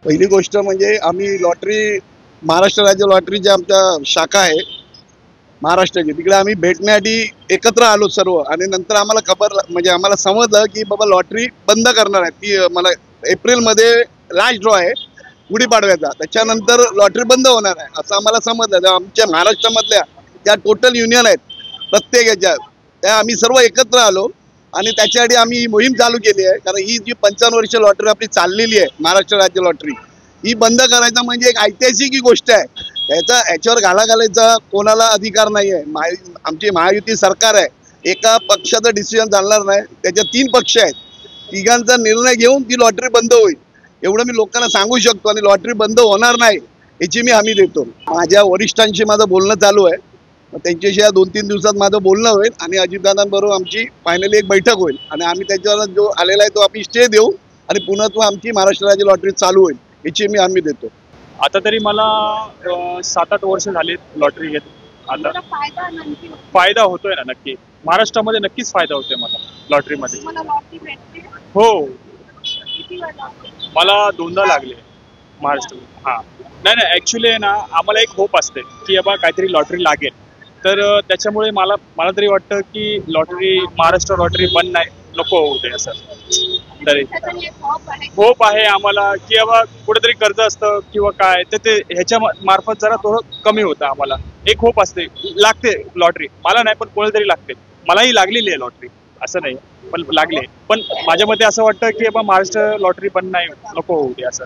पहिली गोष्ट म्हणजे आम्ही लॉटरी महाराष्ट्र राज्य लॉटरीची आमच्या शाखा आहे महाराष्ट्राची, तिकडे आम्ही भेटण्यासाठी एकत्र आलो सर्व. आणि नंतर आम्हाला खबर म्हणजे आम्हाला समजलं की बाबा लॉटरी बंद करणार आहे. ती मला एप्रिलमध्ये लास्ट ड्रॉ आहे गुढीपाडव्याचा, त्याच्यानंतर लॉटरी बंद होणार आहे असं आम्हाला समजलं. आमच्या महाराष्ट्रामधल्या ज्या टोटल युनियन आहेत प्रत्येक याच्या, त्या आम्ही सर्व एकत्र आलो आणि त्याच्यासाठी आम्ही ही मोहीम चालू केली आहे. कारण ही जी 55 वर्ष लॉटरी आपली चाललेली आहे महाराष्ट्र राज्य लॉटरी, ही बंद करायचं म्हणजे एक ऐतिहासिक गोष्ट आहे. याच्यावर घाला घालायचा कोणाला अधिकार नाही आहे. आमची महायुती सरकार आहे, एका पक्षाचं डिसिजन चालणार नाही, त्याच्या 3 पक्ष आहेत, तिघांचा निर्णय घेऊन ती लॉटरी बंद होईल एवढं मी लोकांना सांगू शकतो. आणि लॉटरी बंद होणार नाही याची मी हमी देतो. माझ्या वरिष्ठांशी माझं बोलणं चालू आहे, त्यांच्याशी या 2-3 दिवसात माझं बोलणं होईल आणि अजितदादांबरोबर आमची फायनली एक बैठक होईल आणि आम्ही त्याच्यावर जो आलेला आहे तो आम्ही स्टे देऊ आणि पुन्हा तो आमची महाराष्ट्र राज्य लॉटरी चालू होईल याची मी हमी देतो. आता तरी मला 7-8 वर्ष झाले लॉटरी घेत. आता फायदा होतोय ना, नक्की महाराष्ट्रामध्ये नक्कीच फायदा होतोय मला लॉटरीमध्ये. हो, मला 2दा लागले महाराष्ट्रात. हा नाही ऍक्च्युली आहे ना, आम्हाला एक होप असते की बाबा काहीतरी लॉटरी लागेल, तर त्याच्यामुळे मला तरी वाटतं की लॉटरी महाराष्ट्र लॉटरी बंद नाही नको होऊ दे असं. तरी होप आहे आम्हाला की बाबा कुठेतरी कर्ज असतं किंवा काय तर ते ह्याच्या मार्फत जरा थोडं कमी होतं. आम्हाला एक होप असते, लागते लॉटरी. मला नाही पण कोणातरी लागते. मलाही लागलेली आहे लॉटरी, असं नाही पण लागले. पण माझ्या मते असं वाटतं की बाबा महाराष्ट्र लॉटरी बंद नाही नको होऊ दे असं.